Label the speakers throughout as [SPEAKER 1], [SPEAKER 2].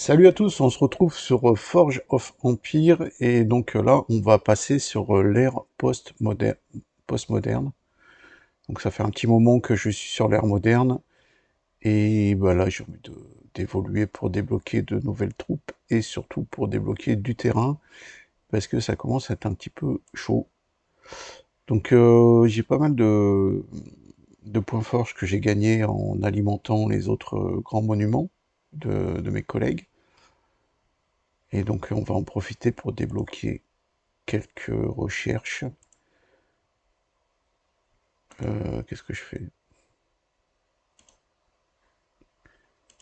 [SPEAKER 1] Salut à tous, on se retrouve sur Forge of Empire et donc là on va passer sur l'ère postmoderne. Donc ça fait un petit moment que je suis sur l'ère moderne et bah là j'ai envie d'évoluer pour débloquer de nouvelles troupes et surtout pour débloquer du terrain parce que ça commence à être un petit peu chaud. Donc j'ai pas mal de points forts que j'ai gagnés en alimentant les autres grands monuments de mes collègues. Et donc on va en profiter pour débloquer quelques recherches. Qu'est-ce que je fais?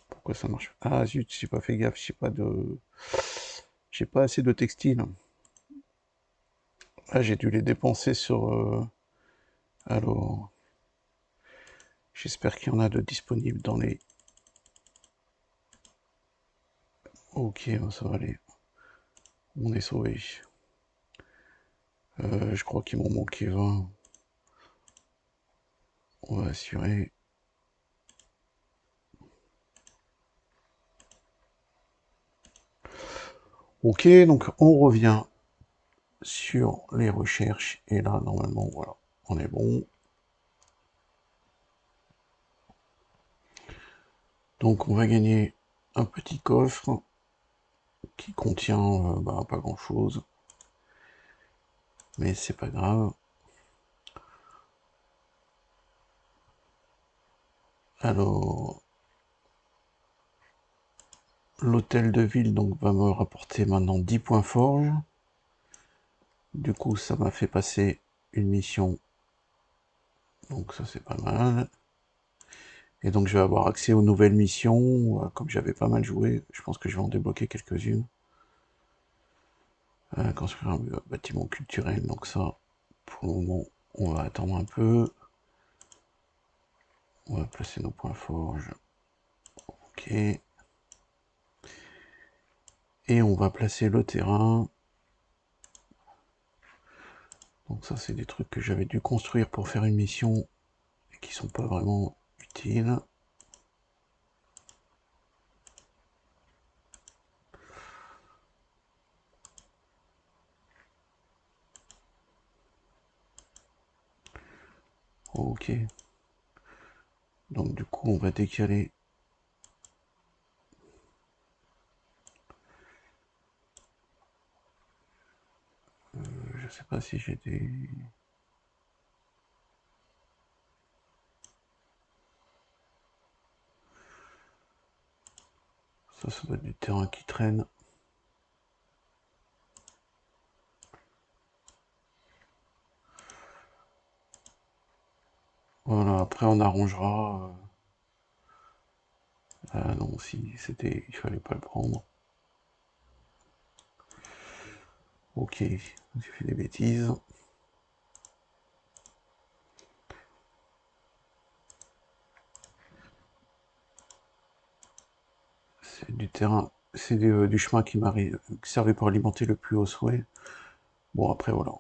[SPEAKER 1] Pourquoi ça marche? Ah zut, j'ai pas fait gaffe, j'ai pas assez de textiles. Ah, j'ai dû les dépenser sur... Alors, j'espère qu'il y en a de disponibles dans les... Ok, ça va aller. On est sauvé. Je crois qu'il m'en manquait 20. On va assurer. Ok, donc on revient sur les recherches. Et là, normalement, voilà, on est bon. Donc on va gagner un petit coffre qui contient pas grand chose, mais c'est pas grave. Alors, l'hôtel de ville donc va me rapporter maintenant 10 points forge. Du coup, ça m'a fait passer une mission, donc ça c'est pas mal. Et donc je vais avoir accès aux nouvelles missions, comme j'avais pas mal joué, je pense que je vais en débloquer quelques-unes. Construire un bâtiment culturel, donc ça, pour le moment, on va attendre un peu. On va placer nos points forges. Ok. Et on va placer le terrain. Donc ça, c'est des trucs que j'avais dû construire pour faire une mission et qui sont pas vraiment utiles. Ok. Donc du coup, on va décaler. Je sais pas si j'ai des... Ça doit être du terrain qui traîne. Voilà, après on arrangera. Ah non, si c'était... Il fallait pas le prendre. Ok, j'ai fait des bêtises. C'est du terrain... C'est du chemin qui servait pour alimenter le plus haut souhait. Bon, après voilà.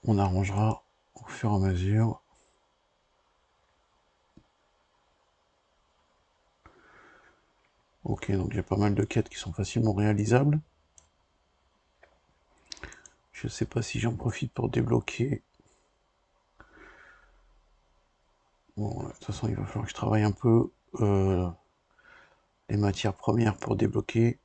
[SPEAKER 1] On arrangera au fur et à mesure. Ok, donc il y a pas mal de quêtes qui sont facilement réalisables. Je sais pas si j'en profite pour débloquer. Bon, de toute façon, il va falloir que je travaille un peu les matières premières pour débloquer.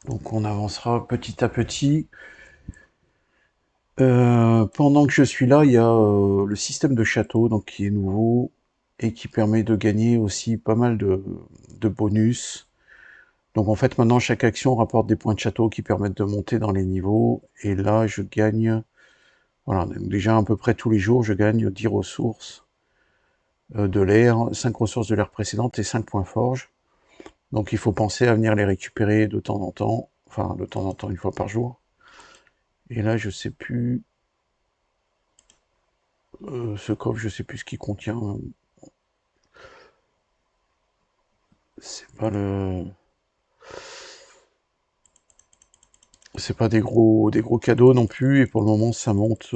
[SPEAKER 1] Donc on avancera petit à petit. Pendant que je suis là, il y a le système de château donc, qui est nouveau et qui permet de gagner aussi pas mal de bonus. Donc en fait maintenant chaque action rapporte des points de château qui permettent de monter dans les niveaux. Et là je gagne, voilà, déjà à peu près tous les jours je gagne 10 ressources de l'air, 5 ressources de l'air précédente et 5 points forge. Donc il faut penser à venir les récupérer de temps en temps, enfin de temps en temps, une fois par jour. Et là, je sais plus, ce coffre, je sais plus ce qu'il contient. C'est pas le, c'est pas des gros cadeaux non plus. Et pour le moment, ça monte.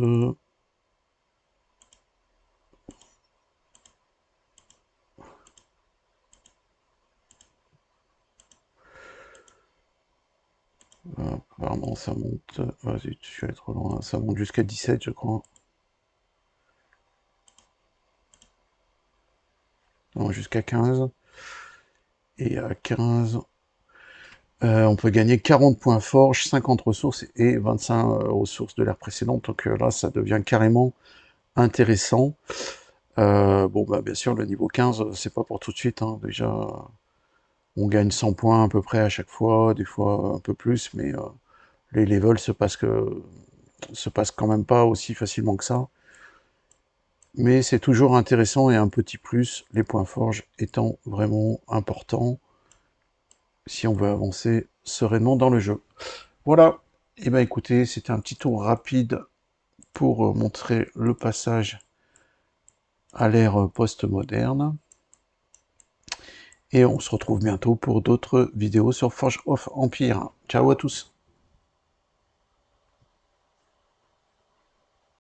[SPEAKER 1] Apparemment ça monte. Ah zut, je suis allé trop loin. Ça monte jusqu'à 17, je crois. Non, jusqu'à 15. Et à 15, on peut gagner 40 points forge, 50 ressources et 25 ressources de l'ère précédente. Donc là, ça devient carrément intéressant. Bon, bah, bien sûr, le niveau 15, c'est pas pour tout de suite, hein. Déjà, on gagne 100 points à peu près à chaque fois, des fois un peu plus, mais les levels se passent quand même pas aussi facilement que ça. Mais c'est toujours intéressant et un petit plus, les points forge étant vraiment importants si on veut avancer sereinement dans le jeu. Voilà, et ben écoutez, c'était un petit tour rapide pour montrer le passage à l'ère post-moderne. Et on se retrouve bientôt pour d'autres vidéos sur Forge of Empire. Ciao à tous!